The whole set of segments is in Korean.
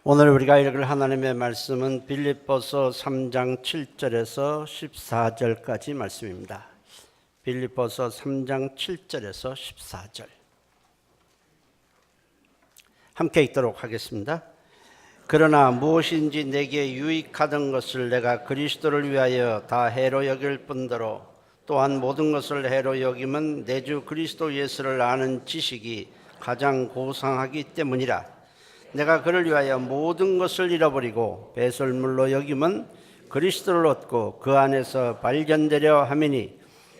오늘 우리가 읽을 하나님의 말씀은 빌립보서 3장 7절에서 14절까지 말씀입니다. 빌립보서 3장 7절에서 14절 함께 읽도록 하겠습니다. 그러나 무엇인지 내게 유익하던 것을 내가 그리스도를 위하여 다 해로 여길 뿐더러 또한 모든 것을 해로 여김은 내 주 그리스도 예수를 아는 지식이 가장 고상하기 때문이라. 내가 그를 위하여 모든 것을 잃어버리고 배설물로 여김은 그리스도를 얻고 그 안에서 발견되려 함이니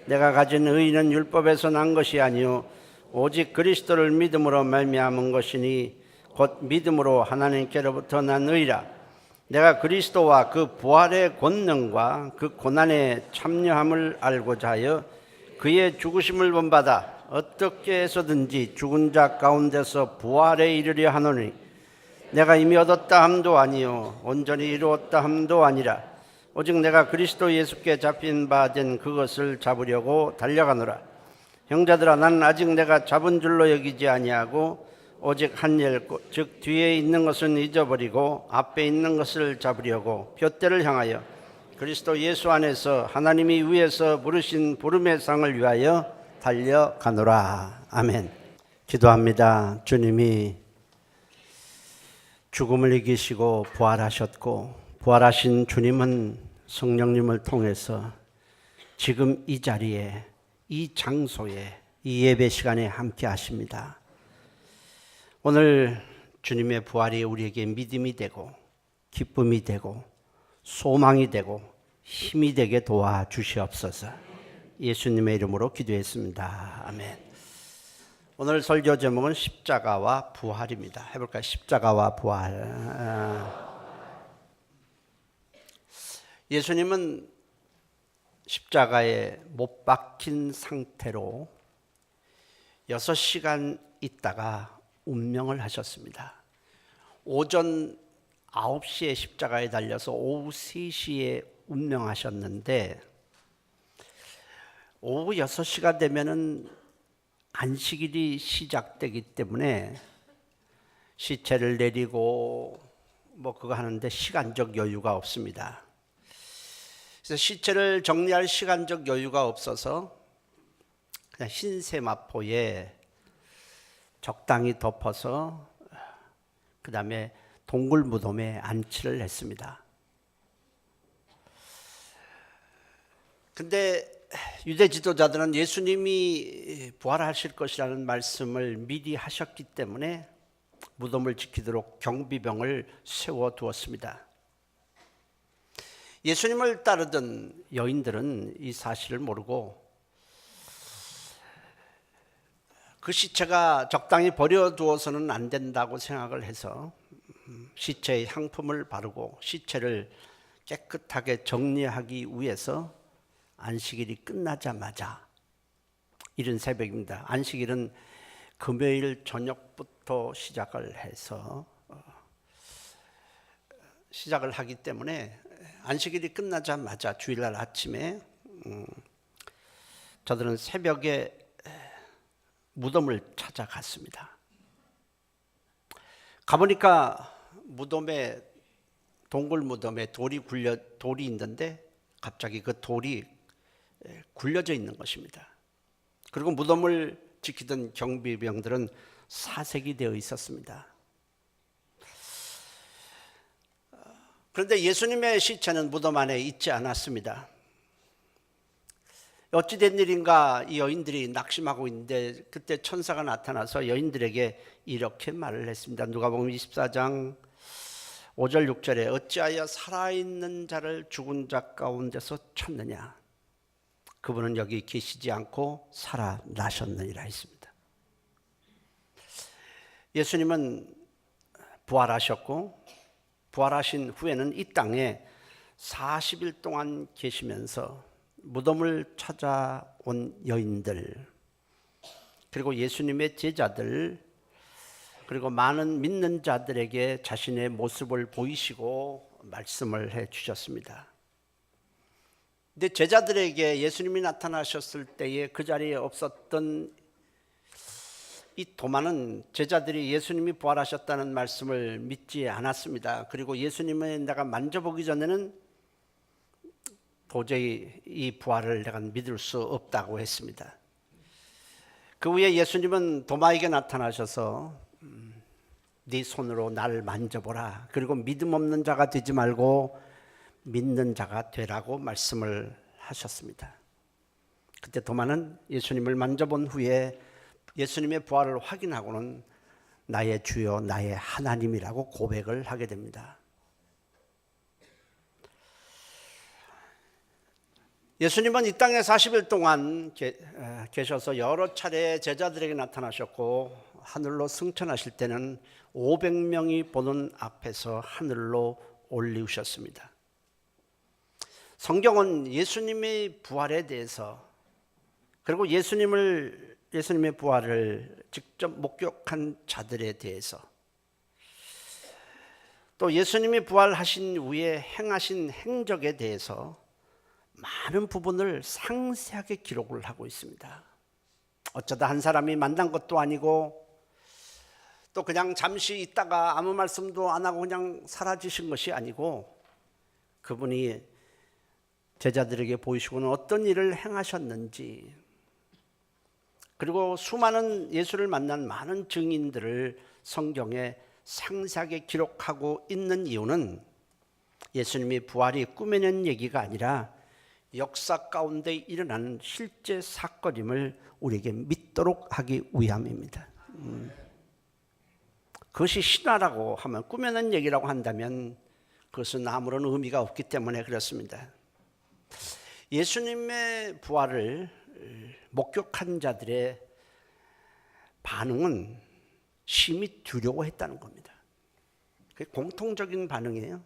내가 가진 의는 율법에서 난 것이 아니요 오직 그리스도를 믿음으로 말미암은 것이니 곧 믿음으로 하나님께로부터 난 의라. 내가 그리스도와 그 부활의 권능과 그 고난에 참여함을 알고자 하여 그의 죽으심을 본받아 어떻게 해서든지 죽은 자 가운데서 부활에 이르려 하노니 내가 이미 얻었다 함도 아니요 온전히 이루었다 함도 아니라 오직 내가 그리스도 예수께 잡힌 바 된 그것을 잡으려고 달려가노라. 형제들아, 나는 아직 내가 잡은 줄로 여기지 아니하고 오직 한 일 즉 뒤에 있는 것은 잊어버리고 앞에 있는 것을 잡으려고 둯대를 향하여 그리스도 예수 안에서 하나님이 위에서 부르신 부름의 상을 위하여 달려가노라. 아멘. 기도합니다. 주님이 죽음을 이기시고 부활하셨고 부활하신 주님은 성령님을 통해서 지금 이 자리에 이 장소에 이 예배 시간에 함께 하십니다. 오늘 주님의 부활이 우리에게 믿음이 되고 기쁨이 되고 소망이 되고 힘이 되게 도와주시옵소서. 예수님의 이름으로 기도했습니다. 아멘. 오늘 설교 제목은 십자가와 부활입니다. 해볼까요? 십자가와 부활. 예수님은 십자가에 못 박힌 상태로 6시간 있다가 운명을 하셨습니다. 오전 9시에 십자가에 달려서 오후 3시에 운명하셨는데 오후 6시가 되면은 안식일이 시작되기 때문에 시체를 내리고 그거 하는데 시간적 여유가 없습니다. 그래서 시체를 정리할 시간적 여유가 없어서 그냥 흰 세마포에 적당히 덮어서 그 다음에 동굴 무덤에 안치를 했습니다. 근데 유대 지도자들은 예수님이 부활하실 것이라는 말씀을 미리 하셨기 때문에 무덤을 지키도록 경비병을 세워두었습니다. 예수님을 따르던 여인들은 이 사실을 모르고 그 시체가 적당히 버려두어서는 안 된다고 생각을 해서 시체에 향품을 바르고 시체를 깨끗하게 정리하기 위해서 안식일이 끝나자마자 이른 새벽입니다. 안식일은 금요일 저녁부터 시작을 해서 시작을 하기 때문에 안식일이 끝나자마자 주일날 아침에 저들은 새벽에 무덤을 찾아갔습니다. 가보니까 무덤에 동굴 무덤에 돌이 있는데 갑자기 그 돌이 굴려져 있는 것입니다. 그리고 무덤을 지키던 경비병들은 사색이 되어 있었습니다. 그런데 예수님의 시체는 무덤 안에 있지 않았습니다. 어찌 된 일인가 이 여인들이 낙심하고 있는데 그때 천사가 나타나서 여인들에게 이렇게 말을 했습니다. 누가복음 24장 5절 6절에 어찌하여 살아있는 자를 죽은 자 가운데서 찾느냐. 그분은 여기 계시지 않고 살아나셨느니라 했습니다. 예수님은 부활하셨고 부활하신 후에는 이 땅에 40일 동안 계시면서 무덤을 찾아온 여인들 그리고 예수님의 제자들 그리고 많은 믿는 자들에게 자신의 모습을 보이시고 말씀을 해 주셨습니다. 근데 제자들에게 예수님이 나타나셨을 때에 그 자리에 없었던 이 도마는 제자들이 예수님이 부활하셨다는 말씀을 믿지 않았습니다. 그리고 예수님을 내가 만져보기 전에는 도저히 이 부활을 내가 믿을 수 없다고 했습니다. 그 후에 예수님은 도마에게 나타나셔서 네 손으로 나를 만져보라. 그리고 믿음 없는 자가 되지 말고 믿는 자가 되라고 말씀을 하셨습니다. 그때 도마는 예수님을 만져본 후에 예수님의 부활을 확인하고는 나의 주여 나의 하나님이라고 고백을 하게 됩니다. 예수님은 이 땅에 40일 동안 계셔서 여러 차례 제자들에게 나타나셨고 하늘로 승천하실 때는 500명이 보는 앞에서 하늘로 올리우셨습니다. 성경은 예수님의 부활에 대해서 그리고 예수님의 부활을 직접 목격한 자들에 대해서 또 예수님이 부활하신 후에 행하신 행적에 대해서 많은 부분을 상세하게 기록을 하고 있습니다. 어쩌다 한 사람이 만난 것도 아니고 또 그냥 잠시 있다가 아무 말씀도 안 하고 그냥 사라지신 것이 아니고 그분이 제자들에게 보이시고는 어떤 일을 행하셨는지 그리고 수많은 예수를 만난 많은 증인들을 성경에 상세하게 기록하고 있는 이유는 예수님이 부활이 꾸며낸 얘기가 아니라 역사 가운데 일어난 실제 사건임을 우리에게 믿도록 하기 위함입니다. 그것이 신화라고 하면 꾸며낸 얘기라고 한다면 그것은 아무런 의미가 없기 때문에 그렇습니다. 예수님의 부활을 목격한 자들의 반응은 심히 두려워했다는 겁니다. 그게 공통적인 반응이에요.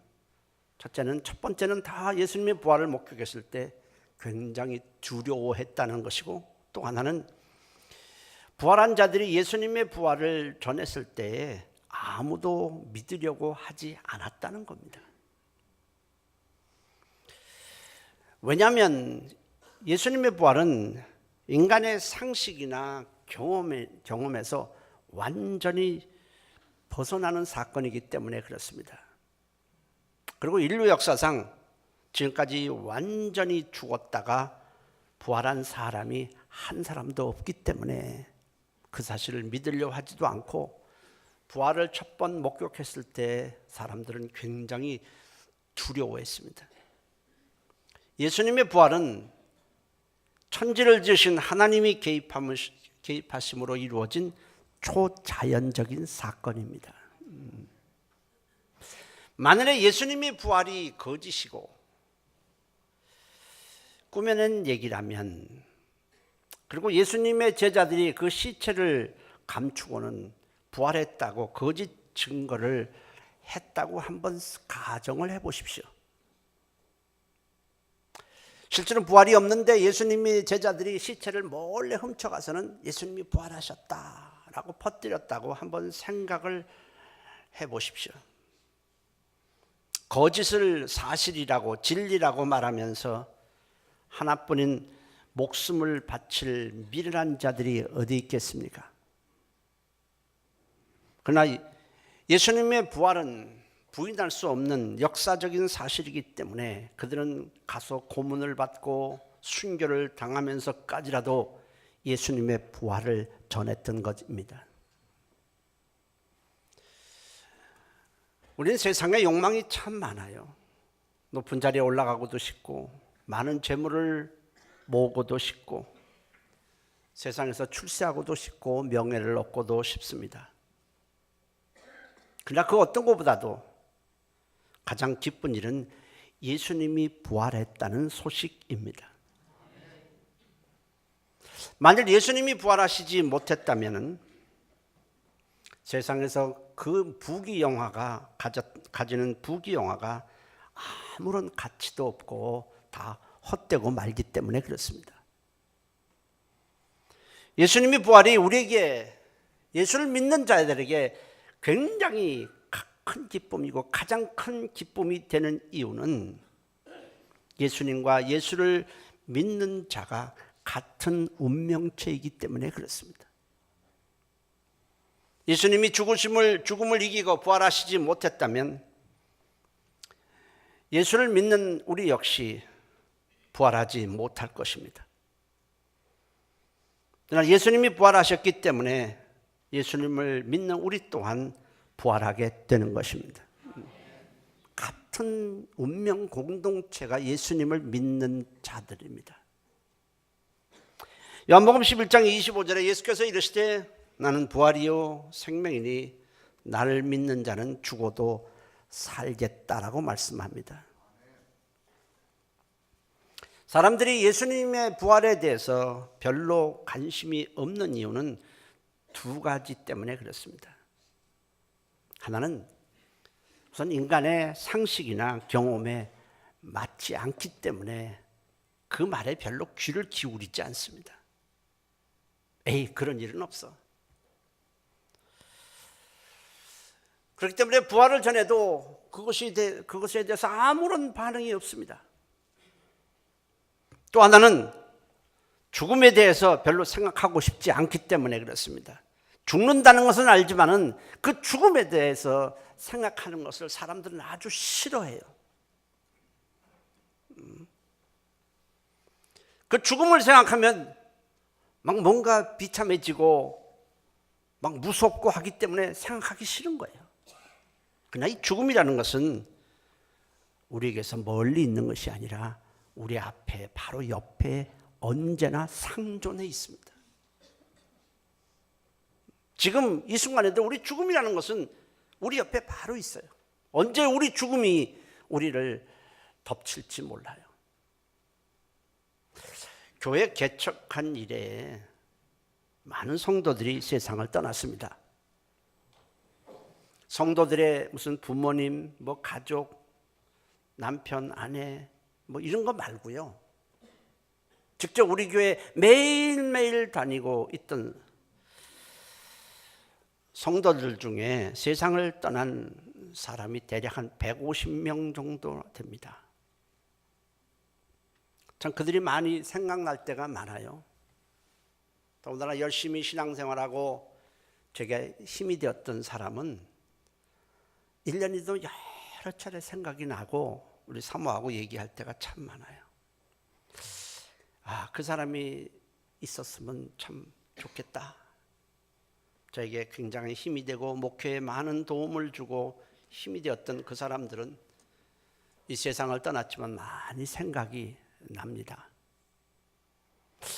첫 번째는 다 예수님의 부활을 목격했을 때 굉장히 두려워했다는 것이고 또 하나는 부활한 자들이 예수님의 부활을 전했을 때 아무도 믿으려고 하지 않았다는 겁니다. 왜냐하면 예수님의 부활은 인간의 상식이나 경험에서 완전히 벗어나는 사건이기 때문에 그렇습니다. 그리고 인류 역사상 지금까지 완전히 죽었다가 부활한 사람이 한 사람도 없기 때문에 그 사실을 믿으려 하지도 않고 부활을 첫 번 목격했을 때 사람들은 굉장히 두려워했습니다. 예수님의 부활은 천지를 지으신 하나님이 개입하심으로 이루어진 초자연적인 사건입니다. 만일에 예수님의 부활이 거짓이고 꾸며낸 얘기라면 그리고 예수님의 제자들이 그 시체를 감추고는 부활했다고 거짓 증거를 했다고 한번 가정을 해보십시오. 실제로 부활이 없는데 예수님의 제자들이 시체를 몰래 훔쳐가서는 예수님이 부활하셨다라고 퍼뜨렸다고 한번 생각을 해보십시오. 거짓을 사실이라고 진리라고 말하면서 하나뿐인 목숨을 바칠 미련한 자들이 어디 있겠습니까? 그러나 예수님의 부활은 부인할 수 없는 역사적인 사실이기 때문에 그들은 가서 고문을 받고 순교를 당하면서까지라도 예수님의 부활을 전했던 것입니다. 우리는 세상에 욕망이 참 많아요. 높은 자리에 올라가고도 싶고 많은 재물을 모으고도 싶고 세상에서 출세하고도 싶고 명예를 얻고도 싶습니다. 그러나 그 어떤 것보다도 가장 기쁜 일은 예수님이 부활했다는 소식입니다. 만일 예수님이 부활하시지 못했다면 세상에서 그 부귀영화가 가지는 부귀영화가 아무런 가치도 없고 다 헛되고 말기 때문에 그렇습니다. 예수님의 부활이 우리에게 예수를 믿는 자들에게 굉장히 큰 기쁨이고 가장 큰 기쁨이 되는 이유는 예수님과 예수를 믿는 자가 같은 운명체이기 때문에 그렇습니다. 예수님이 죽음을 이기고 부활하시지 못했다면 예수를 믿는 우리 역시 부활하지 못할 것입니다. 그러나 예수님이 부활하셨기 때문에 예수님을 믿는 우리 또한 부활하게 되는 것입니다. 같은 운명 공동체가 예수님을 믿는 자들입니다. 요한복음 11장 25절에 예수께서 이르시되 나는 부활이요 생명이니 나를 믿는 자는 죽어도 살겠다라고 말씀합니다. 사람들이 예수님의 부활에 대해서 별로 관심이 없는 이유는 두 가지 때문에 그렇습니다. 하나는 우선 인간의 상식이나 경험에 맞지 않기 때문에 그 말에 별로 귀를 기울이지 않습니다. 에이, 그런 일은 없어. 그렇기 때문에 부활을 전해도 그것에 대해서 아무런 반응이 없습니다. 또 하나는 죽음에 대해서 별로 생각하고 싶지 않기 때문에 그렇습니다. 죽는다는 것은 알지만은 그 죽음에 대해서 생각하는 것을 사람들은 아주 싫어해요. 그 죽음을 생각하면 막 뭔가 비참해지고 막 무섭고 하기 때문에 생각하기 싫은 거예요. 그러나 이 죽음이라는 것은 우리에게서 멀리 있는 것이 아니라 우리 앞에 바로 옆에 언제나 상존해 있습니다. 지금 이 순간에도 우리 죽음이라는 것은 우리 옆에 바로 있어요. 언제 우리 죽음이 우리를 덮칠지 몰라요. 교회 개척한 이래 많은 성도들이 세상을 떠났습니다. 성도들의 무슨 부모님, 뭐 가족, 남편, 아내 뭐 이런 거 말고요. 직접 우리 교회 매일매일 다니고 있던 성도들 중에 세상을 떠난 사람이 대략 한 150명 정도 됩니다. 참 그들이 많이 생각날 때가 많아요. 더군다나 열심히 신앙생활하고 제게 힘이 되었던 사람은 1년에도 여러 차례 생각이 나고 우리 사모하고 얘기할 때가 참 많아요. 아, 그 사람이 있었으면 참 좋겠다. 저에게 굉장히 힘이 되고 목회에 많은 도움을 주고 힘이 되었던 그 사람들은 이 세상을 떠났지만 많이 생각이 납니다.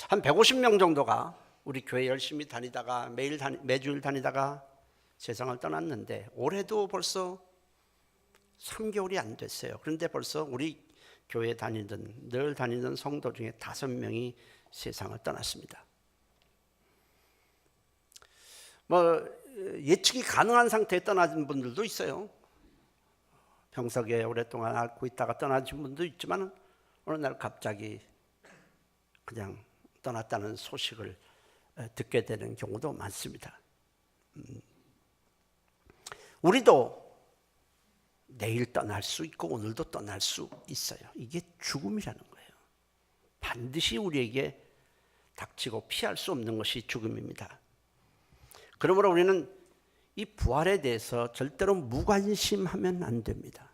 한 150명 정도가 우리 교회 열심히 다니다가 매주일 다니다가 세상을 떠났는데 올해도 벌써 3개월이 안 됐어요. 그런데 벌써 우리 교회 늘 다니던 성도 중에 5명이 세상을 떠났습니다. 뭐 예측이 가능한 상태에 떠나신 분들도 있어요. 병석에 오랫동안 앓고 있다가 떠나신 분도 있지만 어느 날 갑자기 그냥 떠났다는 소식을 듣게 되는 경우도 많습니다. 우리도 내일 떠날 수 있고 오늘도 떠날 수 있어요. 이게 죽음이라는 거예요. 반드시 우리에게 닥치고 피할 수 없는 것이 죽음입니다. 그러므로 우리는 이 부활에 대해서 절대로 무관심하면 안 됩니다.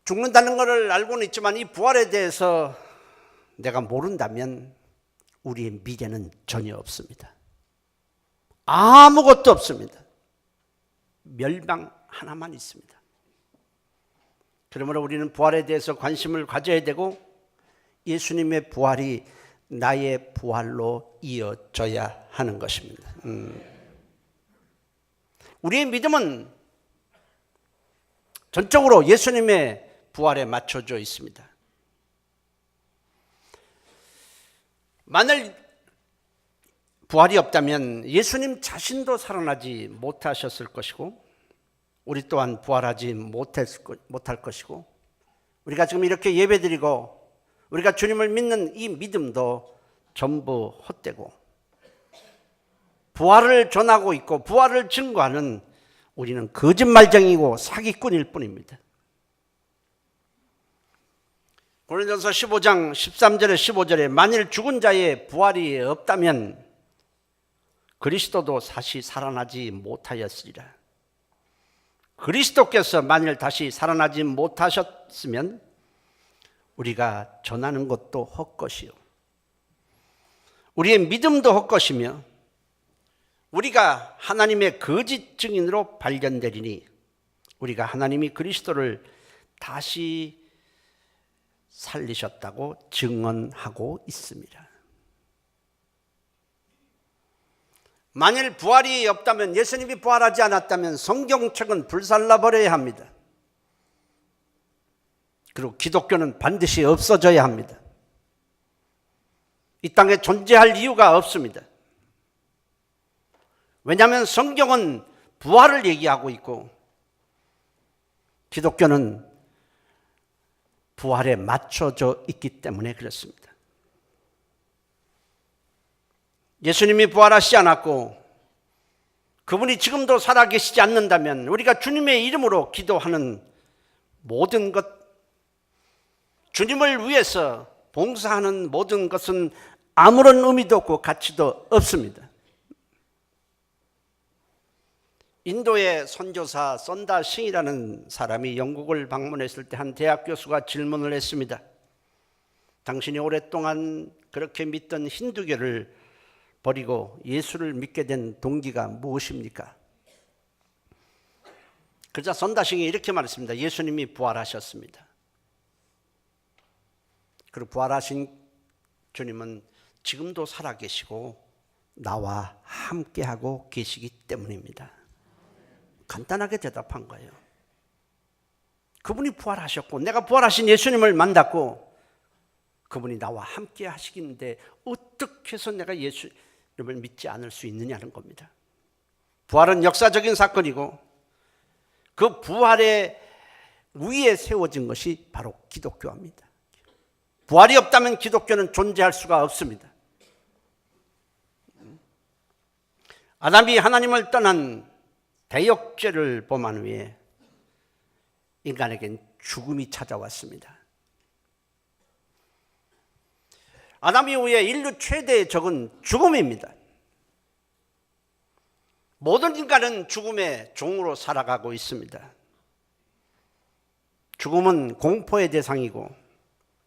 죽는다는 것을 알고는 있지만 이 부활에 대해서 내가 모른다면 우리의 미래는 전혀 없습니다. 아무것도 없습니다. 멸망 하나만 있습니다. 그러므로 우리는 부활에 대해서 관심을 가져야 되고 예수님의 부활이 나의 부활로 이어져야 하는 것입니다. 우리의 믿음은 전적으로 예수님의 부활에 맞춰져 있습니다. 만일 부활이 없다면 예수님 자신도 살아나지 못하셨을 것이고 우리 또한 부활하지 못할 것이고 우리가 지금 이렇게 예배드리고 우리가 주님을 믿는 이 믿음도 전부 헛되고 부활을 전하고 있고 부활을 증거하는 우리는 거짓말쟁이고 사기꾼일 뿐입니다. 고린도서 15장 13절에 15절에 만일 죽은 자의 부활이 없다면 그리스도도 다시 살아나지 못하였으리라. 그리스도께서 만일 다시 살아나지 못하셨으면 우리가 전하는 것도 헛것이요, 우리의 믿음도 헛것이며 우리가 하나님의 거짓 증인으로 발견되리니 우리가 하나님이 그리스도를 다시 살리셨다고 증언하고 있습니다. 만일 부활이 없다면, 예수님이 부활하지 않았다면 성경책은 불살라버려야 합니다. 그리고 기독교는 반드시 없어져야 합니다. 이 땅에 존재할 이유가 없습니다. 왜냐하면 성경은 부활을 얘기하고 있고 기독교는 부활에 맞춰져 있기 때문에 그렇습니다. 예수님이 부활하시지 않았고 그분이 지금도 살아계시지 않는다면 우리가 주님의 이름으로 기도하는 모든 것, 주님을 위해서 봉사하는 모든 것은 아무런 의미도 없고 가치도 없습니다. 인도의 선교사 선다 싱이라는 사람이 영국을 방문했을 때 한 대학 교수가 질문을 했습니다. 당신이 오랫동안 그렇게 믿던 힌두교를 버리고 예수를 믿게 된 동기가 무엇입니까? 그러자 선다 싱이 이렇게 말했습니다. 예수님이 부활하셨습니다. 그리고 부활하신 주님은 지금도 살아계시고 나와 함께하고 계시기 때문입니다. 간단하게 대답한 거예요. 그분이 부활하셨고 내가 부활하신 예수님을 만났고 그분이 나와 함께 하시긴데 어떻게 해서 내가 예수님을 믿지 않을 수 있느냐는 겁니다. 부활은 역사적인 사건이고 그 부활의 위에 세워진 것이 바로 기독교입니다. 부활이 없다면 기독교는 존재할 수가 없습니다. 아담이 하나님을 떠난 대역죄를 범한 후에 인간에겐 죽음이 찾아왔습니다. 아담 이후에 인류 최대의 적은 죽음입니다. 모든 인간은 죽음의 종으로 살아가고 있습니다. 죽음은 공포의 대상이고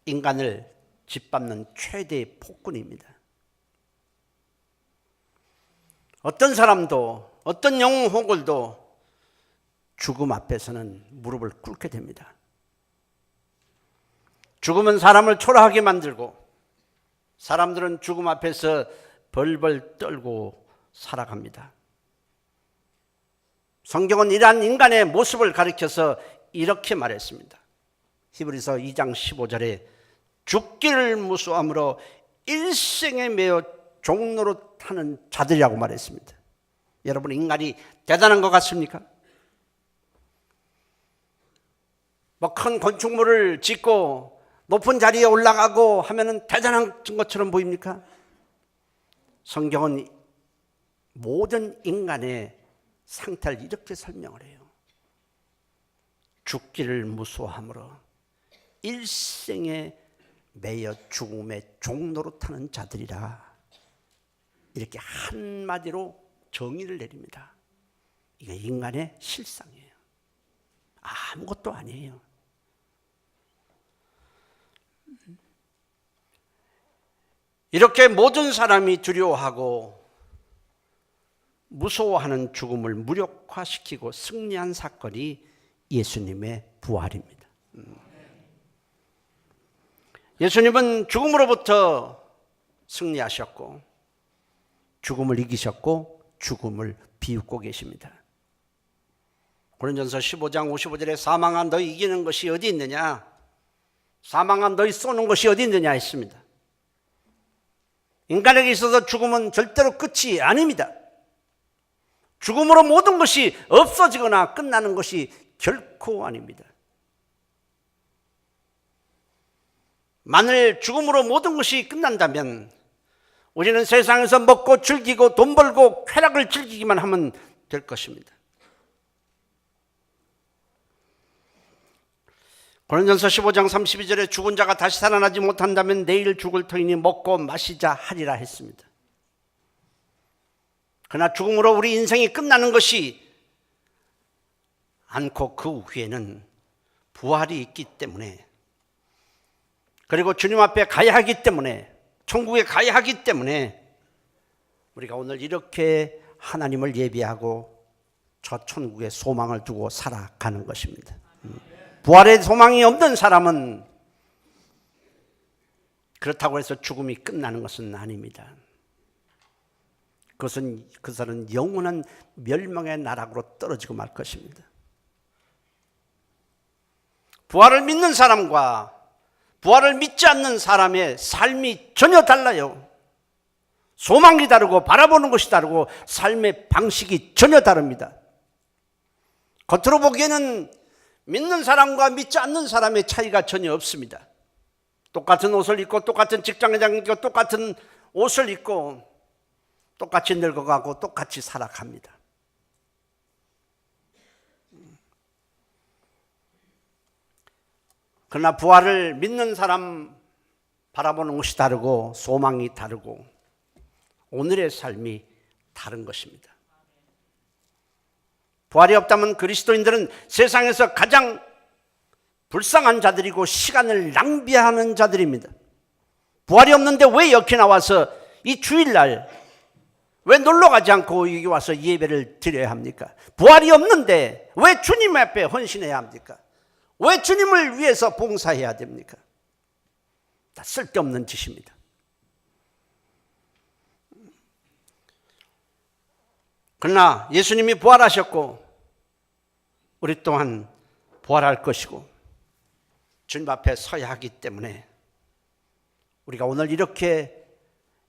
인간을 짓밟는 최대의 폭군입니다. 어떤 사람도, 어떤 영웅 호걸도 죽음 앞에서는 무릎을 꿇게 됩니다. 죽음은 사람을 초라하게 만들고 사람들은 죽음 앞에서 벌벌 떨고 살아갑니다. 성경은 이러한 인간의 모습을 가리켜서 이렇게 말했습니다. 히브리서 2장 15절에 죽기를 무수함으로 일생에 매여 종노릇하는 자들이라고 말했습니다. 여러분, 인간이 대단한 것 같습니까? 뭐 큰 건축물을 짓고 높은 자리에 올라가고 하면은 대단한 것처럼 보입니까? 성경은 모든 인간의 상태를 이렇게 설명을 해요. 죽기를 무수함으로 일생에 매여 죽음의 종노릇하는 자들이라, 이렇게 한마디로 정의를 내립니다. 이게 인간의 실상이에요. 아무것도 아니에요. 이렇게 모든 사람이 두려워하고 무서워하는 죽음을 무력화시키고 승리한 사건이 예수님의 부활입니다. 예수님은 죽음으로부터 승리하셨고 죽음을 이기셨고 죽음을 비웃고 계십니다. 고린전서 15장 55절에 사망한 너희 이기는 것이 어디 있느냐, 사망한 너희 쏘는 것이 어디 있느냐 했습니다. 인간에게 있어서 죽음은 절대로 끝이 아닙니다. 죽음으로 모든 것이 없어지거나 끝나는 것이 결코 아닙니다. 만일 죽음으로 모든 것이 끝난다면 우리는 세상에서 먹고 즐기고 돈 벌고 쾌락을 즐기기만 하면 될 것입니다. 고린전서 15장 32절에 죽은 자가 다시 살아나지 못한다면 내일 죽을 터이니 먹고 마시자 하리라 했습니다. 그러나 죽음으로 우리 인생이 끝나는 것이 않고 그 후에는 부활이 있기 때문에, 그리고 주님 앞에 가야 하기 때문에, 천국에 가야 하기 때문에 우리가 오늘 이렇게 하나님을 예배하고 저 천국에 소망을 두고 살아가는 것입니다. 부활의 소망이 없는 사람은 그렇다고 해서 죽음이 끝나는 것은 아닙니다. 그것은 그 사람은 영원한 멸망의 나락으로 떨어지고 말 것입니다. 부활을 믿는 사람과 부활을 믿지 않는 사람의 삶이 전혀 달라요. 소망이 다르고 바라보는 것이 다르고 삶의 방식이 전혀 다릅니다. 겉으로 보기에는 믿는 사람과 믿지 않는 사람의 차이가 전혀 없습니다. 똑같은 옷을 입고 똑같은 직장에 다니고 똑같은 옷을 입고 똑같이 늙어가고 똑같이 살아갑니다. 그러나 부활을 믿는 사람 바라보는 것이 다르고 소망이 다르고 오늘의 삶이 다른 것입니다. 부활이 없다면 그리스도인들은 세상에서 가장 불쌍한 자들이고 시간을 낭비하는 자들입니다. 부활이 없는데 왜 여기 나와서 이 주일날 왜 놀러 가지 않고 여기 와서 예배를 드려야 합니까? 부활이 없는데 왜 주님 앞에 헌신해야 합니까? 왜 주님을 위해서 봉사해야 됩니까? 다 쓸데없는 짓입니다. 그러나 예수님이 부활하셨고 우리 또한 부활할 것이고 주님 앞에 서야 하기 때문에 우리가 오늘 이렇게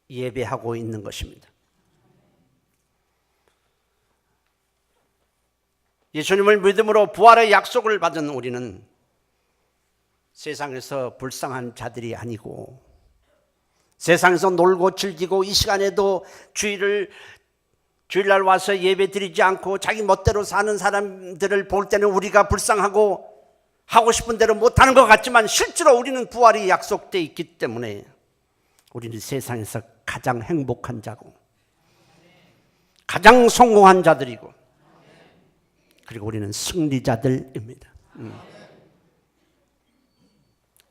예배하고 있는 것입니다. 예수님을 믿음으로 부활의 약속을 받은 우리는 세상에서 불쌍한 자들이 아니고 세상에서 놀고 즐기고 이 시간에도 주일날 와서 예배 드리지 않고 자기 멋대로 사는 사람들을 볼 때는 우리가 불쌍하고 하고 싶은 대로 못하는 것 같지만 실제로 우리는 부활이 약속되어 있기 때문에 우리는 세상에서 가장 행복한 자고 가장 성공한 자들이고 그리고 우리는 승리자들입니다.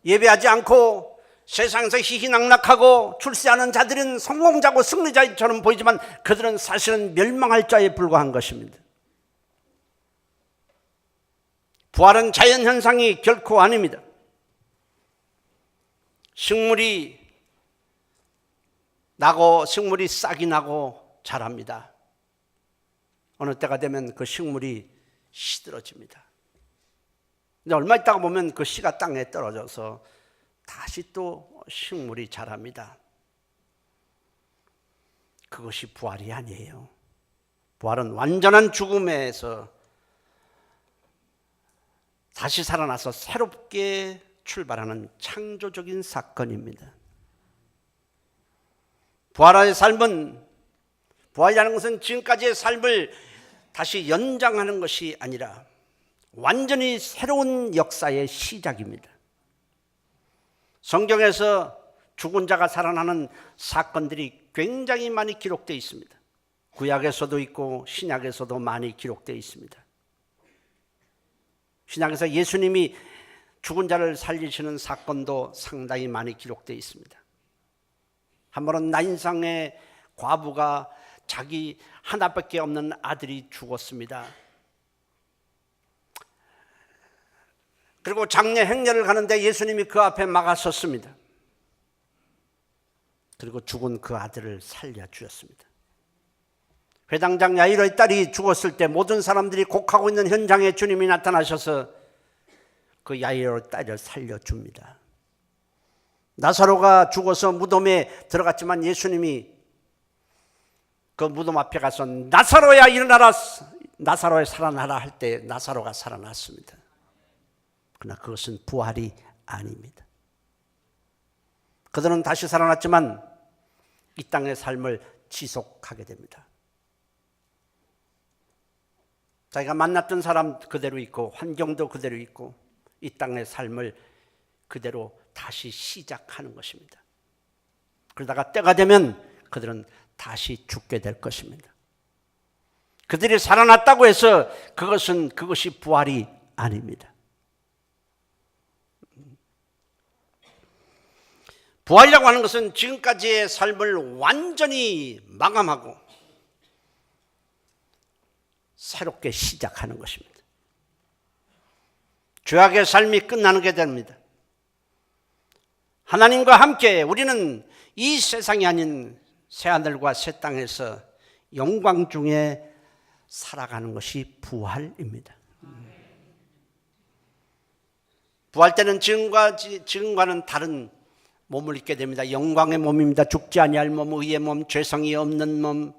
예배하지 않고 세상에서 희희낙낙하고 출세하는 자들은 성공자고 승리자처럼 보이지만 그들은 사실은 멸망할 자에 불과한 것입니다. 부활은 자연현상이 결코 아닙니다. 식물이 나고 식물이 싹이 나고 자랍니다. 어느 때가 되면 그 식물이 시들어집니다. 근데 얼마 있다가 보면 그 씨가 땅에 떨어져서 다시 또 식물이 자랍니다. 그것이 부활이 아니에요. 부활은 완전한 죽음에서 다시 살아나서 새롭게 출발하는 창조적인 사건입니다. 부활의 삶은, 부활이라는 것은 지금까지의 삶을 다시 연장하는 것이 아니라 완전히 새로운 역사의 시작입니다. 성경에서 죽은 자가 살아나는 사건들이 굉장히 많이 기록되어 있습니다. 구약에서도 있고 신약에서도 많이 기록되어 있습니다. 신약에서 예수님이 죽은 자를 살리시는 사건도 상당히 많이 기록되어 있습니다. 한 번은 나인상의 과부가 자기 하나밖에 없는 아들이 죽었습니다. 그리고 장례 행렬을 가는데 예수님이 그 앞에 막아섰습니다. 그리고 죽은 그 아들을 살려주셨습니다. 회당장 야이로의 딸이 죽었을 때 모든 사람들이 곡하고 있는 현장에 주님이 나타나셔서 그 야이로의 딸을 살려줍니다. 나사로가 죽어서 무덤에 들어갔지만 예수님이 그 무덤 앞에 가서 나사로야 일어나라, 나사로야 살아나라 할 때 나사로가 살아났습니다. 그러나 그것은 부활이 아닙니다. 그들은 다시 살아났지만 이 땅의 삶을 지속하게 됩니다. 자기가 만났던 사람 그대로 있고 환경도 그대로 있고 이 땅의 삶을 그대로 다시 시작하는 것입니다. 그러다가 때가 되면 그들은 다시 죽게 될 것입니다. 그들이 살아났다고 해서 그것이 부활이 아닙니다. 부활이라고 하는 것은 지금까지의 삶을 완전히 마감하고 새롭게 시작하는 것입니다. 죄악의 삶이 끝나는 게 됩니다. 하나님과 함께 우리는 이 세상이 아닌 새하늘과 새 땅에서 영광 중에 살아가는 것이 부활입니다. 부활 때는 지금과는 다른 몸을 입게 됩니다. 영광의 몸입니다. 죽지 아니할 몸, 의의 몸, 죄성이 없는 몸,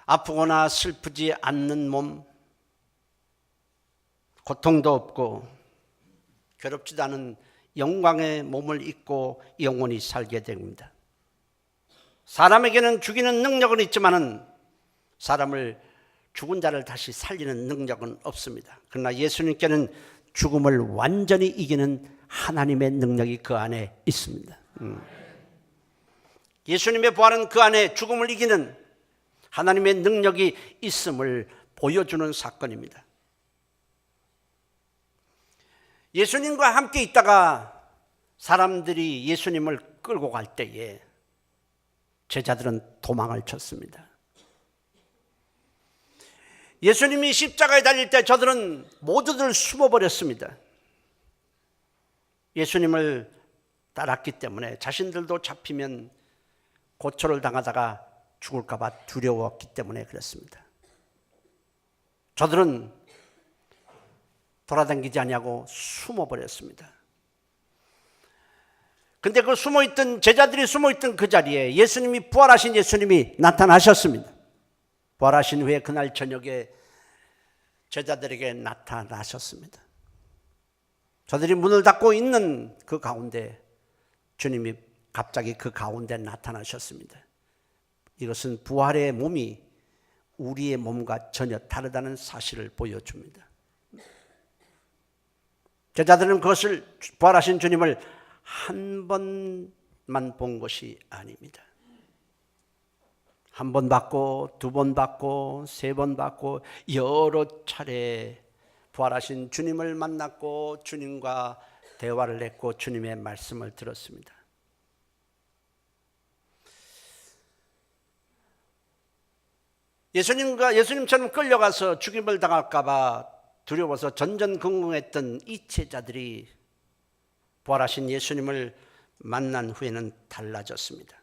아프거나 슬프지 않는 몸, 고통도 없고 괴롭지도 않은 영광의 몸을 입고 영원히 살게 됩니다. 사람에게는 죽이는 능력은 있지만은 사람을 죽은 자를 다시 살리는 능력은 없습니다. 그러나 예수님께는 죽음을 완전히 이기는 하나님의 능력이 그 안에 있습니다. 예수님의 부활은 그 안에 죽음을 이기는 하나님의 능력이 있음을 보여주는 사건입니다. 예수님과 함께 있다가 사람들이 예수님을 끌고 갈 때에 제자들은 도망을 쳤습니다. 예수님이 십자가에 달릴 때 저들은 모두들 숨어버렸습니다. 예수님을 따랐기 때문에 자신들도 잡히면 고초를 당하다가 죽을까 봐 두려웠기 때문에 그랬습니다. 저들은 돌아다니지 아니하고 숨어버렸습니다. 근데 그 숨어있던 제자들이 숨어있던 그 자리에 부활하신 예수님이 나타나셨습니다. 부활하신 후에 그날 저녁에 제자들에게 나타나셨습니다. 저들이 문을 닫고 있는 그 가운데 주님이 갑자기 그 가운데 나타나셨습니다. 이것은 부활의 몸이 우리의 몸과 전혀 다르다는 사실을 보여줍니다. 제자들은 그것을 부활하신 주님을 한 번만 본 것이 아닙니다. 한 번 봤고, 두 번 봤고, 세 번 봤고, 여러 차례 부활하신 주님을 만났고 주님과 대화를 했고 주님의 말씀을 들었습니다. 예수님처럼 끌려가서 죽임을 당할까 봐 두려워서 전전긍긍했던 이 제자들이 부활하신 예수님을 만난 후에는 달라졌습니다.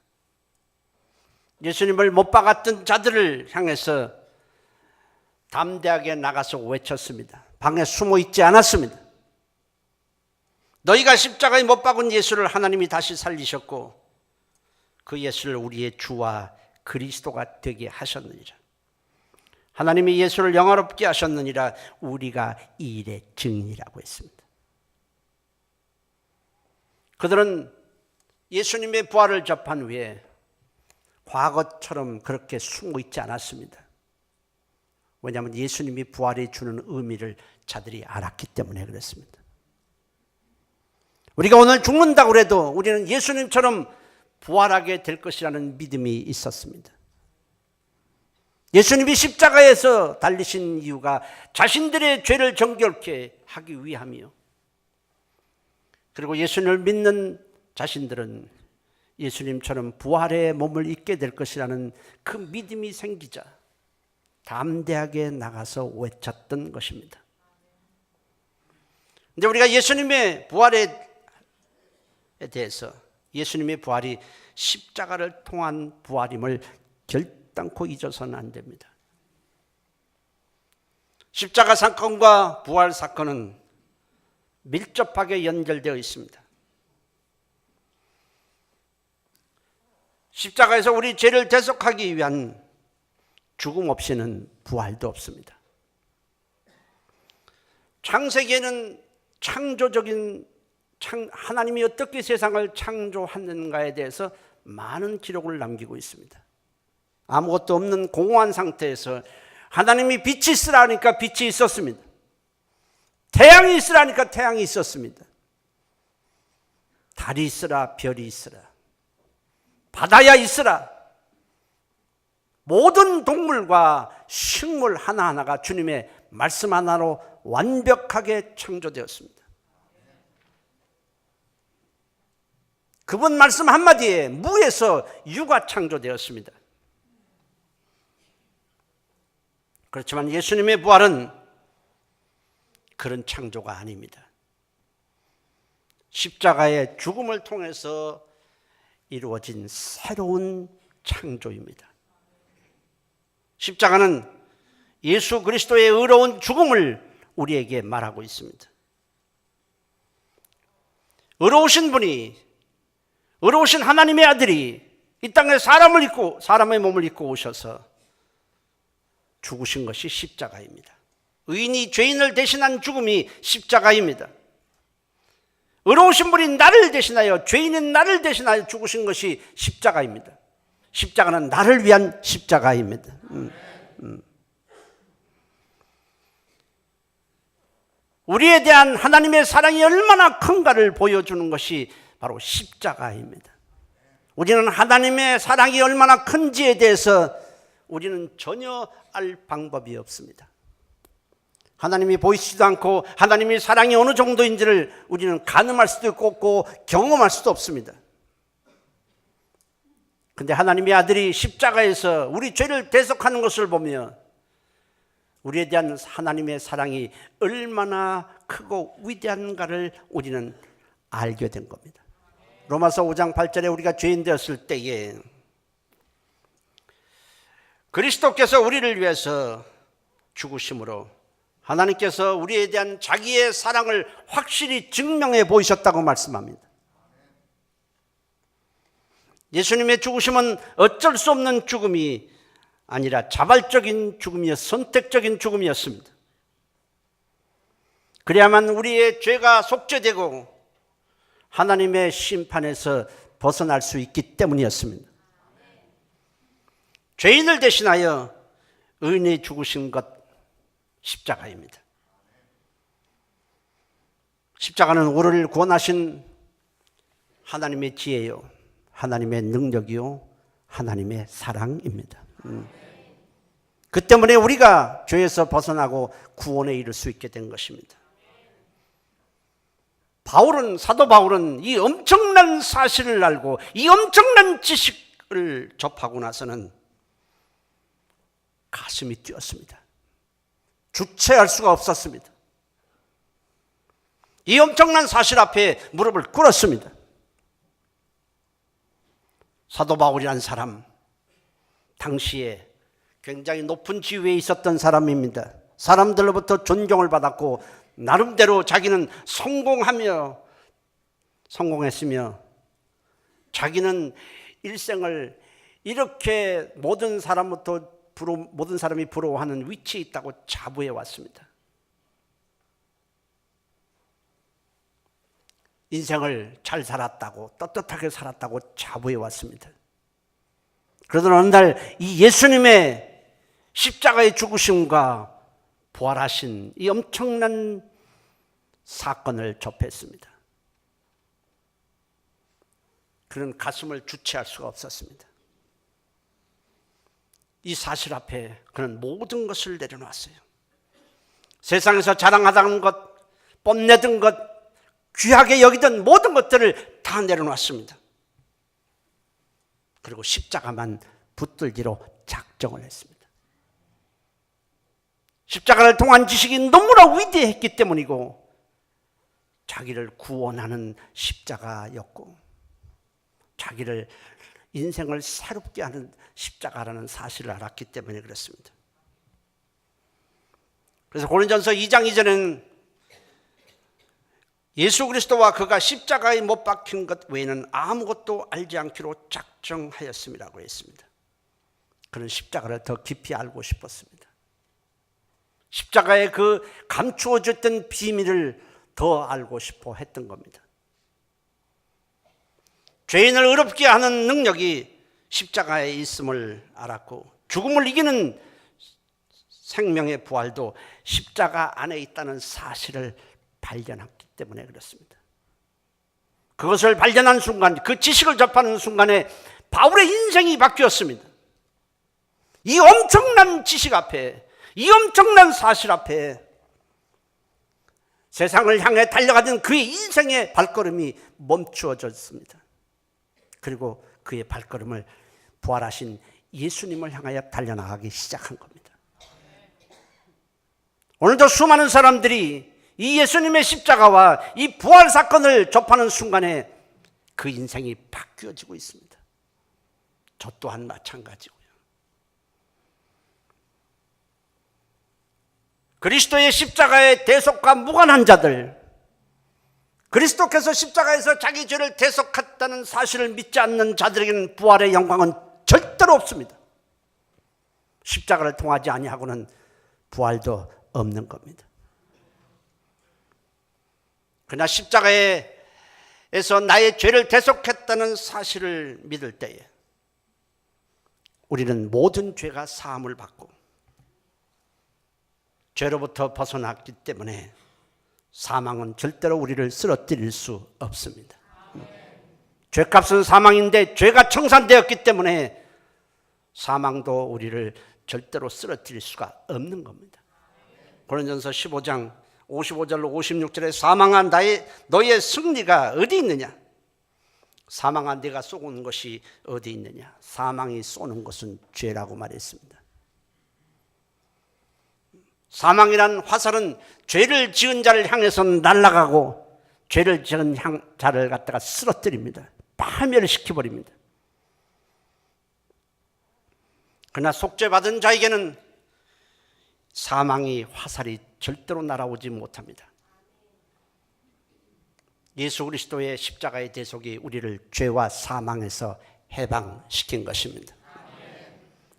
예수님을 못 박았던 자들을 향해서 담대하게 나가서 외쳤습니다. 방에 숨어 있지 않았습니다. 너희가 십자가에 못 박은 예수를 하나님이 다시 살리셨고 그 예수를 우리의 주와 그리스도가 되게 하셨느니라. 하나님이 예수를 영화롭게 하셨느니라. 우리가 이 일의 증인이라고 했습니다. 그들은 예수님의 부활을 접한 후에 과거처럼 그렇게 숨어 있지 않았습니다. 왜냐하면 예수님이 부활에 주는 의미를 자들이 알았기 때문에 그랬습니다. 우리가 오늘 죽는다고 해도 우리는 예수님처럼 부활하게 될 것이라는 믿음이 있었습니다. 예수님이 십자가에서 달리신 이유가 자신들의 죄를 정결케 하기 위함이요. 그리고 예수님을 믿는 자신들은 예수님처럼 부활의 몸을 입게 될 것이라는 그 믿음이 생기자 담대하게 나가서 외쳤던 것입니다. 근데 우리가 예수님의 부활에 대해서 예수님의 부활이 십자가를 통한 부활임을 결단코 잊어서는 안 됩니다. 십자가 사건과 부활 사건은 밀접하게 연결되어 있습니다. 십자가에서 우리 죄를 대속하기 위한 죽음 없이는 부활도 없습니다. 창세기에는 창조적인 하나님이 어떻게 세상을 창조하는가에 대해서 많은 기록을 남기고 있습니다. 아무것도 없는 공허한 상태에서 하나님이 빛이 있으라니까 빛이 있었습니다. 태양이 있으라니까 태양이 있었습니다. 달이 있으라 별이 있으라 바다야 있으라 모든 동물과 식물 하나하나가 주님의 말씀 하나로 완벽하게 창조되었습니다. 그분 말씀 한마디에 무에서 유가 창조되었습니다. 그렇지만 예수님의 부활은 그런 창조가 아닙니다. 십자가의 죽음을 통해서 이루어진 새로운 창조입니다. 십자가는 예수 그리스도의 의로운 죽음을 우리에게 말하고 있습니다. 의로우신 분이, 의로우신 하나님의 아들이 이 땅에 사람의 몸을 입고 오셔서 죽으신 것이 십자가입니다. 의인이 죄인을 대신한 죽음이 십자가입니다. 의로우신 분이 나를 대신하여, 죄인인 나를 대신하여 죽으신 것이 십자가입니다. 십자가는 나를 위한 십자가입니다. 우리에 대한 하나님의 사랑이 얼마나 큰가를 보여주는 것이 바로 십자가입니다. 우리는 하나님의 사랑이 얼마나 큰지에 대해서 우리는 전혀 알 방법이 없습니다. 하나님이 보이시지도 않고 하나님의 사랑이 어느 정도인지를 우리는 가늠할 수도 없고 경험할 수도 없습니다. 그런데 하나님의 아들이 십자가에서 우리 죄를 대속하는 것을 보며 우리에 대한 하나님의 사랑이 얼마나 크고 위대한가를 우리는 알게 된 겁니다. 로마서 5장 8절에 우리가 죄인 되었을 때에 그리스도께서 우리를 위해서 죽으심으로 하나님께서 우리에 대한 자기의 사랑을 확실히 증명해 보이셨다고 말씀합니다. 예수님의 죽으심은 어쩔 수 없는 죽음이 아니라 자발적인 선택적인 죽음이었습니다. 그래야만 우리의 죄가 속죄되고 하나님의 심판에서 벗어날 수 있기 때문이었습니다. 죄인을 대신하여 의인이 죽으신 것, 십자가입니다. 십자가는 우리를 구원하신 하나님의 지혜요, 하나님의 능력이요, 하나님의 사랑입니다. 그 때문에 우리가 죄에서 벗어나고 구원에 이를 수 있게 된 것입니다. 사도 바울은 이 엄청난 사실을 알고 이 엄청난 지식을 접하고 나서는 가슴이 뛰었습니다. 주체할 수가 없었습니다. 이 엄청난 사실 앞에 무릎을 꿇었습니다. 사도 바울이라는 사람, 당시에 굉장히 높은 지위에 있었던 사람입니다. 사람들로부터 존경을 받았고 나름대로 자기는 성공했으며 자기는 일생을 이렇게 모든 사람이 부러워하는 위치에 있다고 자부해 왔습니다. 인생을 잘 살았다고, 떳떳하게 살았다고 자부해 왔습니다. 그러던 어느 날 이 예수님의 십자가의 죽으심과 부활하신 이 엄청난 사건을 접했습니다. 그는 가슴을 주체할 수가 없었습니다. 이 사실 앞에 그는 모든 것을 내려놨어요. 세상에서 자랑하던 것, 뽐내던 것, 귀하게 여기던 모든 것들을 다 내려놨습니다. 그리고 십자가만 붙들기로 작정을 했습니다. 십자가를 통한 지식이 너무나 위대했기 때문이고 자기를 구원하는 십자가였고 자기를 인생을 새롭게 하는 십자가라는 사실을 알았기 때문에 그렇습니다. 그래서 고린전서 2장 2절에는 예수 그리스도와 그가 십자가에 못 박힌 것 외에는 아무것도 알지 않기로 작정하였음이라고 했습니다. 그는 십자가를 더 깊이 알고 싶었습니다. 십자가의 그 감추어졌던 비밀을 더 알고 싶어 했던 겁니다. 죄인을 의롭게 하는 능력이 십자가에 있음을 알았고 죽음을 이기는 생명의 부활도 십자가 안에 있다는 사실을 발견했기 때문에 그렇습니다. 그것을 발견한 순간, 그 지식을 접하는 순간에 바울의 인생이 바뀌었습니다. 이 엄청난 지식 앞에, 이 엄청난 사실 앞에 세상을 향해 달려가던 그의 인생의 발걸음이 멈추어졌습니다. 그리고 그의 발걸음을 부활하신 예수님을 향하여 달려나가기 시작한 겁니다. 오늘도 수많은 사람들이 이 예수님의 십자가와 이 부활 사건을 접하는 순간에 그 인생이 바뀌어지고 있습니다. 저 또한 마찬가지고요. 그리스도의 십자가의 대속과 무관한 자들, 그리스도께서 십자가에서 자기 죄를 대속했다는 사실을 믿지 않는 자들에게는 부활의 영광은 절대로 없습니다. 십자가를 통하지 아니하고는 부활도 없는 겁니다. 그러나 십자가에서 나의 죄를 대속했다는 사실을 믿을 때에 우리는 모든 죄가 사함을 받고 죄로부터 벗어났기 때문에 사망은 절대로 우리를 쓰러뜨릴 수 없습니다. 죄값은 사망인데 죄가 청산되었기 때문에 사망도 우리를 절대로 쓰러뜨릴 수가 없는 겁니다. 고린도전서 15장 55절로 56절에 사망한 너의 승리가 어디 있느냐? 사망한 네가 쏘는 것이 어디 있느냐? 사망이 쏘는 것은 죄라고 말했습니다. 사망이란 화살은 죄를 지은 자를 향해서 날아가고 죄를 지은 자를 갖다가 쓰러뜨립니다. 파멸시켜버립니다. 그러나 속죄받은 자에게는 사망의 화살이 절대로 날아오지 못합니다. 예수 그리스도의 십자가의 대속이 우리를 죄와 사망에서 해방시킨 것입니다.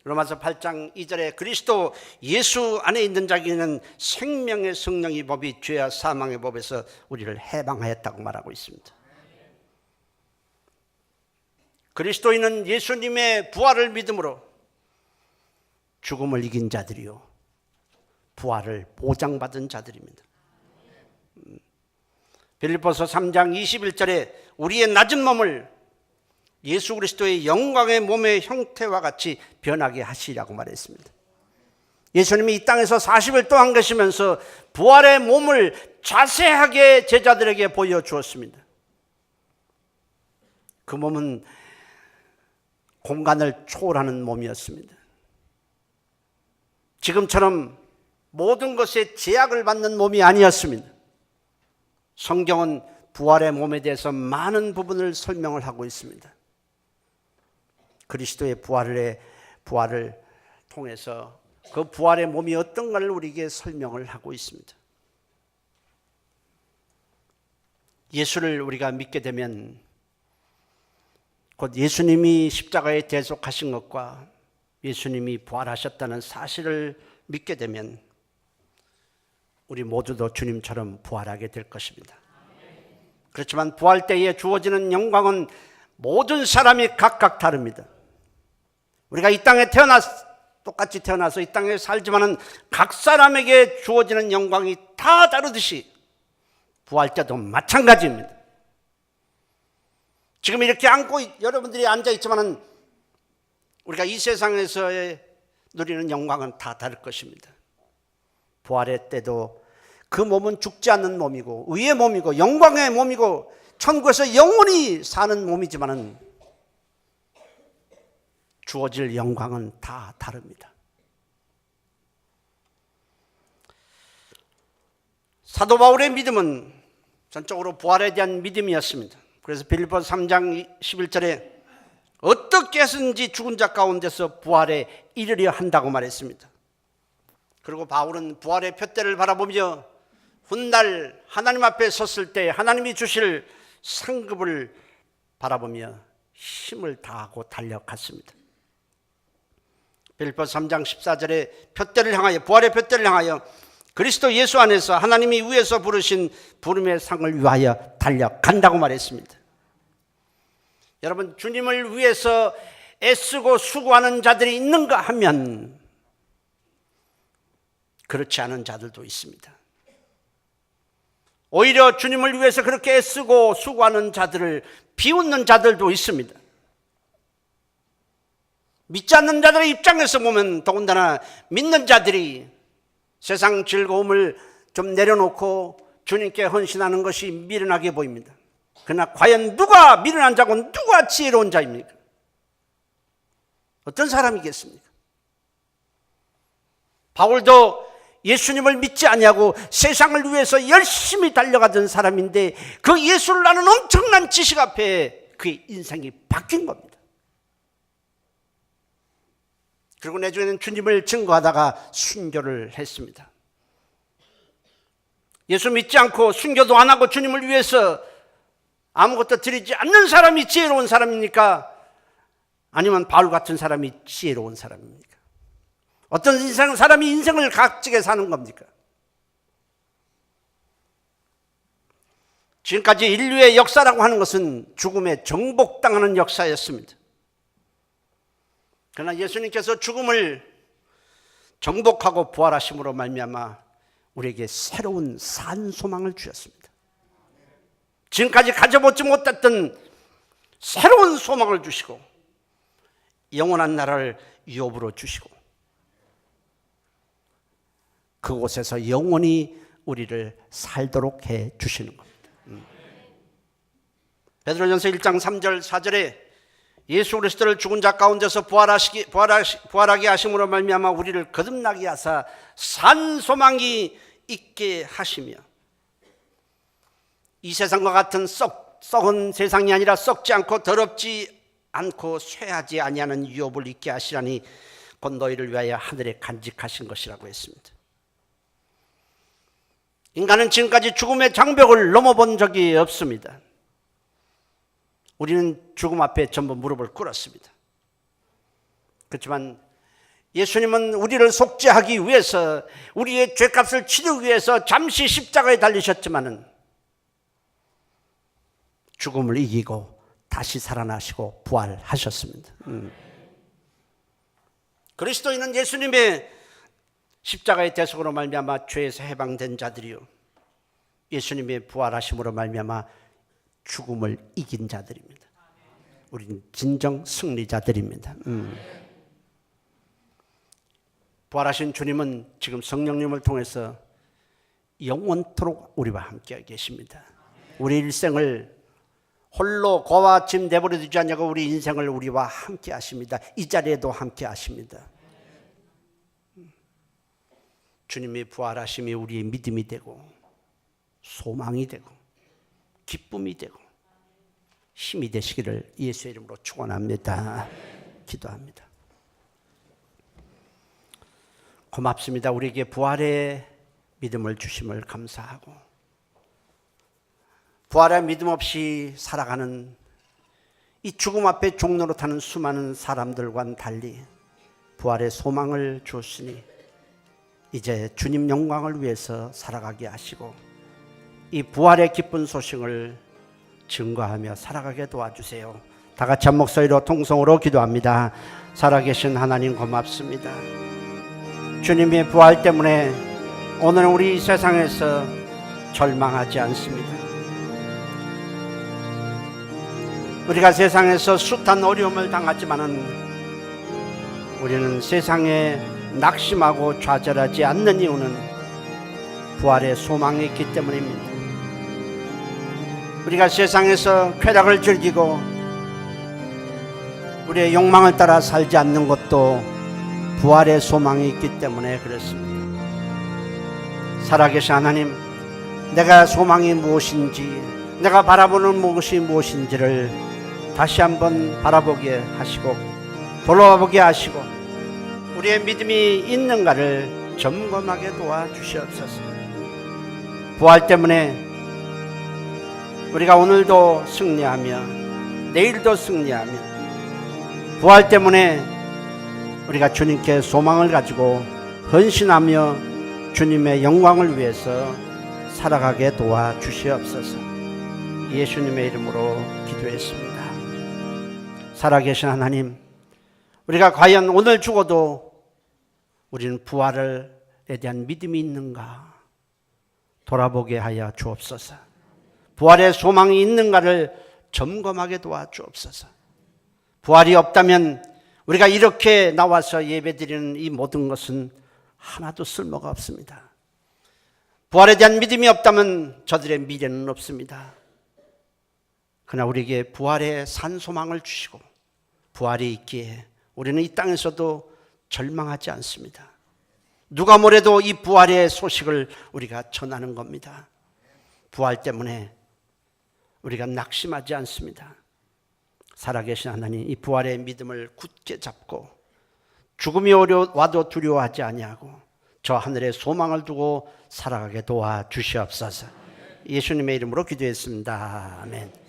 로마서 8장 2절에 그리스도 예수 안에 있는 자에게는 생명의 성령의 법이 죄와 사망의 법에서 우리를 해방하였다고 말하고 있습니다. 그리스도인은 예수님의 부활을 믿음으로 죽음을 이긴 자들이요 부활을 보장받은 자들입니다. 빌립보서 3장 21절에 우리의 낮은 몸을 예수 그리스도의 영광의 몸의 형태와 같이 변하게 하시라고 말했습니다. 예수님이 이 땅에서 40일 동안 계시면서 부활의 몸을 자세하게 제자들에게 보여주었습니다. 그 몸은 공간을 초월하는 몸이었습니다. 지금처럼 모든 것에 제약을 받는 몸이 아니었습니다. 성경은 부활의 몸에 대해서 많은 부분을 설명을 하고 있습니다. 그리스도의 부활을 통해서 그 부활의 몸이 어떤가를 우리에게 설명을 하고 있습니다. 예수를 우리가 믿게 되면 곧 예수님이 십자가에 대속하신 것과 예수님이 부활하셨다는 사실을 믿게 되면 우리 모두도 주님처럼 부활하게 될 것입니다. 그렇지만 부활 때에 주어지는 영광은 모든 사람이 각각 다릅니다. 우리가 이 땅에 똑같이 태어나서 이 땅에 살지만은 각 사람에게 주어지는 영광이 다 다르듯이 부활 때도 마찬가지입니다. 지금 이렇게 여러분들이 앉아 있지만은 우리가 이 세상에서의 누리는 영광은 다 다를 것입니다. 부활의 때도 그 몸은 죽지 않는 몸이고 의의 몸이고 영광의 몸이고 천국에서 영원히 사는 몸이지만은 주어질 영광은 다 다릅니다. 사도 바울의 믿음은 전적으로 부활에 대한 믿음이었습니다. 그래서 빌립보서 3장 11절에 어떻게 해서든지 죽은 자 가운데서 부활에 이르려 한다고 말했습니다. 그리고 바울은 부활의 표대를 바라보며 훗날 하나님 앞에 섰을 때 하나님이 주실 상급을 바라보며 힘을 다하고 달려갔습니다. 빌립보서 3장 14절에 표대를 향하여 부활의 표대를 향하여 그리스도 예수 안에서 하나님이 위에서 부르신 부름의 상을 위하여 달려간다고 말했습니다. 여러분, 주님을 위해서 애쓰고 수고하는 자들이 있는가 하면 그렇지 않은 자들도 있습니다. 오히려 주님을 위해서 그렇게 애쓰고 수고하는 자들을 비웃는 자들도 있습니다. 믿지 않는 자들의 입장에서 보면 더군다나 믿는 자들이 세상 즐거움을 좀 내려놓고 주님께 헌신하는 것이 미련하게 보입니다. 그러나 과연 누가 미련한 자고 누가 지혜로운 자입니까? 어떤 사람이겠습니까? 바울도 예수님을 믿지 아니하고 세상을 위해서 열심히 달려가던 사람인데 그 예수를 아는 엄청난 지식 앞에 그의 인생이 바뀐 겁니다. 그리고 내주에는 주님을 증거하다가 순교를 했습니다. 예수 믿지 않고 순교도 안 하고 주님을 위해서 아무것도 드리지 않는 사람이 지혜로운 사람입니까? 아니면 바울 같은 사람이 지혜로운 사람입니까? 어떤 사람이 인생을 값지게 사는 겁니까? 지금까지 인류의 역사라고 하는 것은 죽음에 정복당하는 역사였습니다. 그러나 예수님께서 죽음을 정복하고 부활하심으로 말미암아 우리에게 새로운 산 소망을 주셨습니다. 지금까지 가져보지 못했던 새로운 소망을 주시고 영원한 나라를 유업으로 주시고 그곳에서 영원히 우리를 살도록 해 주시는 겁니다. 베드로전서 1장 3절 4절에 예수 그리스도를 죽은 자 가운데서 부활하게 하심으로 말미암아 우리를 거듭나게 하사 산 소망이 있게 하시며 이 세상과 같은 썩은 세상이 아니라 썩지 않고 더럽지 않고 쇠하지 아니하는 유업을 있게 하시라니 곧 너희를 위하여 하늘에 간직하신 것이라고 했습니다. 인간은 지금까지 죽음의 장벽을 넘어본 적이 없습니다. 우리는 죽음 앞에 전부 무릎을 꿇었습니다. 그렇지만 예수님은 우리를 속죄하기 위해서 우리의 죄값을 치르기 위해서 잠시 십자가에 달리셨지만은 죽음을 이기고 다시 살아나시고 부활하셨습니다. 그리스도인은 예수님의 십자가의 대속으로 말미암아 죄에서 해방된 자들이요 예수님의 부활하심으로 말미암아 죽음을 이긴 자들입니다. 우리는 진정 승리자들입니다. 부활하신 주님은 지금 성령님을 통해서 영원토록 우리와 함께 계십니다. 우리 일생을 홀로 고와 짐 내버려 두지 않냐고 우리 인생을 우리와 함께 하십니다. 이 자리에도 함께 하십니다. 주님의 부활하심이 우리의 믿음이 되고 소망이 되고 기쁨이 되고 힘이 되시기를 예수의 이름으로 축원합니다. 기도합니다. 고맙습니다. 우리에게 부활의 믿음을 주심을 감사하고 부활의 믿음 없이 살아가는 이 죽음 앞에 종로로 타는 수많은 사람들과는 달리 부활의 소망을 주었으니 이제 주님 영광을 위해서 살아가게 하시고 이 부활의 기쁜 소식을 증거하며 살아가게 도와주세요. 다 같이 한 목소리로 통성으로 기도합니다. 살아계신 하나님 고맙습니다. 주님의 부활 때문에 오늘 우리 세상에서 절망하지 않습니다. 우리가 세상에서 숱한 어려움을 당하지만은 우리는 세상에 낙심하고 좌절하지 않는 이유는 부활의 소망이 있기 때문입니다. 우리가 세상에서 쾌락을 즐기고 우리의 욕망을 따라 살지 않는 것도 부활의 소망이 있기 때문에 그렇습니다. 살아계신 하나님, 내가 소망이 무엇인지, 내가 바라보는 무엇이 무엇인지를 다시 한번 바라보게 하시고 돌아보게 하시고 우리의 믿음이 있는가를 점검하게 도와주시옵소서. 부활 때문에 우리가 오늘도 승리하며 내일도 승리하며 부활 때문에 우리가 주님께 소망을 가지고 헌신하며 주님의 영광을 위해서 살아가게 도와주시옵소서. 예수님의 이름으로 기도했습니다. 살아계신 하나님, 우리가 과연 오늘 죽어도 우리는 부활에 대한 믿음이 있는가 돌아보게 하여 주옵소서. 부활의 소망이 있는가를 점검하게 도와주옵소서. 부활이 없다면 우리가 이렇게 나와서 예배드리는 이 모든 것은 하나도 쓸모가 없습니다. 부활에 대한 믿음이 없다면 저들의 미래는 없습니다. 그러나 우리에게 부활의 산 소망을 주시고 부활이 있기에 우리는 이 땅에서도 절망하지 않습니다. 누가 뭐래도 이 부활의 소식을 우리가 전하는 겁니다. 부활 때문에 우리가 낙심하지 않습니다. 살아계신 하나님, 이 부활의 믿음을 굳게 잡고 죽음이 와도 두려워하지 아니하고 저 하늘에 소망을 두고 살아가게 도와주시옵소서. 예수님의 이름으로 기도했습니다. 아멘.